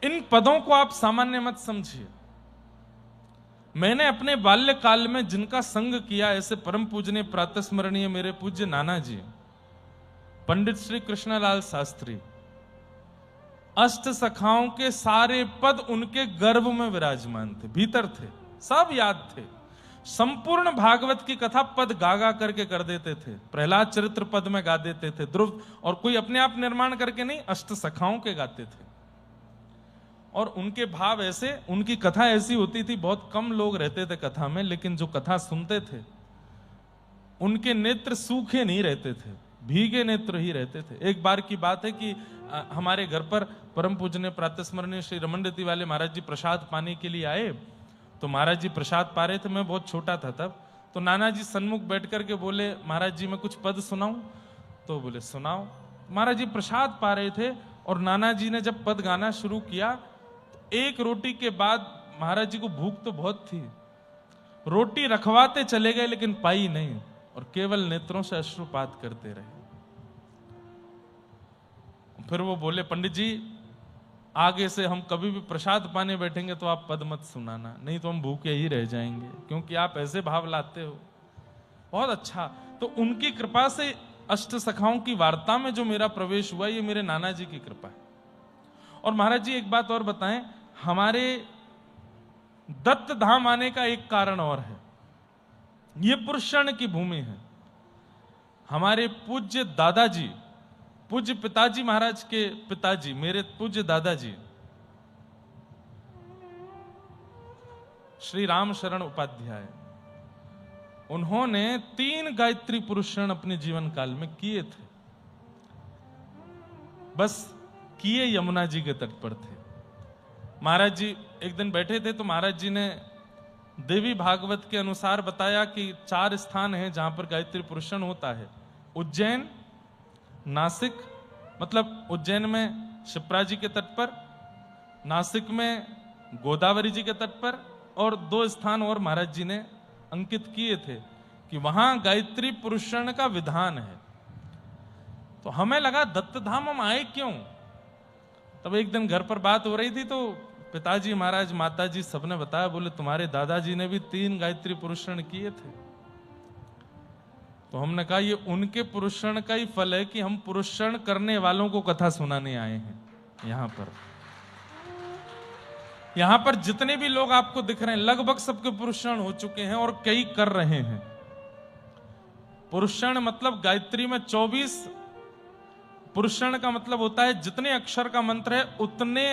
इन पदों को आप सामान्य मत समझिए। मैंने अपने बाल्यकाल में जिनका संग किया, ऐसे परम पूजनीय प्रातस्मरणीय मेरे पूज्य नाना जी, पंडित श्री कृष्णलाल शास्त्री, अष्ट सखाओं के सारे पद उनके गर्भ में विराजमान थे, भीतर थे, सब याद थे। संपूर्ण भागवत की कथा पद गा गा करके कर देते थे। प्रहलाद चरित्र पद में गा देते थे, ध्रुव, और कोई अपने आप निर्माण करके नहीं, अष्ट सखाओं के गाते थे। और उनके भाव ऐसे, उनकी कथा ऐसी होती थी, बहुत कम लोग रहते थे कथा में, लेकिन जो कथा सुनते थे उनके नेत्र सूखे नहीं रहते थे, भीगे नेत्र ही रहते थे। एक बार की बात है कि हमारे घर पर परम पूजनीय प्रातस्मरणीय श्री रमणदीति वाले महाराज जी प्रसाद पाने के लिए आए। तो महाराज जी प्रसाद पा रहे थे, मैं बहुत छोटा था तब। तो नाना जी सन्मुख बैठ करके बोले, महाराज जी मैं कुछ पद सुनाऊं? तो बोले सुनाओ। महाराज जी प्रसाद पा रहे थे और नाना जी ने जब पद गाना शुरू किया, तो एक रोटी के बाद महाराज जी को भूख तो बहुत थी, रोटी रखवाते चले गए लेकिन पाई नहीं, और केवल नेत्रों से अश्रुपात करते रहे। फिर वो बोले, पंडित जी आगे से हम कभी भी प्रसाद पाने बैठेंगे तो आप पद मत सुनाना, नहीं तो हम भूखे ही रह जाएंगे, क्योंकि आप ऐसे भाव लाते हो। बहुत अच्छा। तो उनकी कृपा से अष्ट सखाओं की वार्ता में जो मेरा प्रवेश हुआ, ये मेरे नाना जी की कृपा है। और महाराज जी एक बात और बताएं, हमारे दत्त धाम आने का एक कारण और है, ये पुरुषण की भूमि है। हमारे पूज्य दादाजी, पूज्य पिताजी महाराज के पिताजी, मेरे पूज्य दादाजी श्री राम शरण उपाध्याय, उन्होंने 3 गायत्री पुरुषण अपने जीवन काल में किए थे। बस किए यमुना जी के तट पर थे। महाराज जी एक दिन बैठे थे तो महाराज जी ने देवी भागवत के अनुसार बताया कि 4 स्थान हैं जहां पर गायत्री पुरुषण होता है। उज्जैन, नासिक, मतलब उज्जैन में शिप्रा जी के तट पर, नासिक में गोदावरी जी के तट पर, और 2 स्थान और महाराज जी ने अंकित किए थे कि वहां गायत्री पुरुषण का विधान है। तो हमें लगा दत्तधाम हम आए क्यों? तब एक दिन घर पर बात हो रही थी तो पिताजी महाराज, माताजी सबने बताया, बोले तुम्हारे दादाजी ने भी 3 गायत्री पुरुषण किए थे। तो हमने कहा ये उनके पुरुषण का ही फल है कि हम पुरुषण करने वालों को कथा सुनाने आए हैं। यहां पर जितने भी लोग आपको दिख रहे हैं, लगभग सबके पुरुषण हो चुके हैं और कई कर रहे हैं। पुरुषण मतलब गायत्री में 24, पुरुषण का मतलब होता है जितने अक्षर का मंत्र है उतने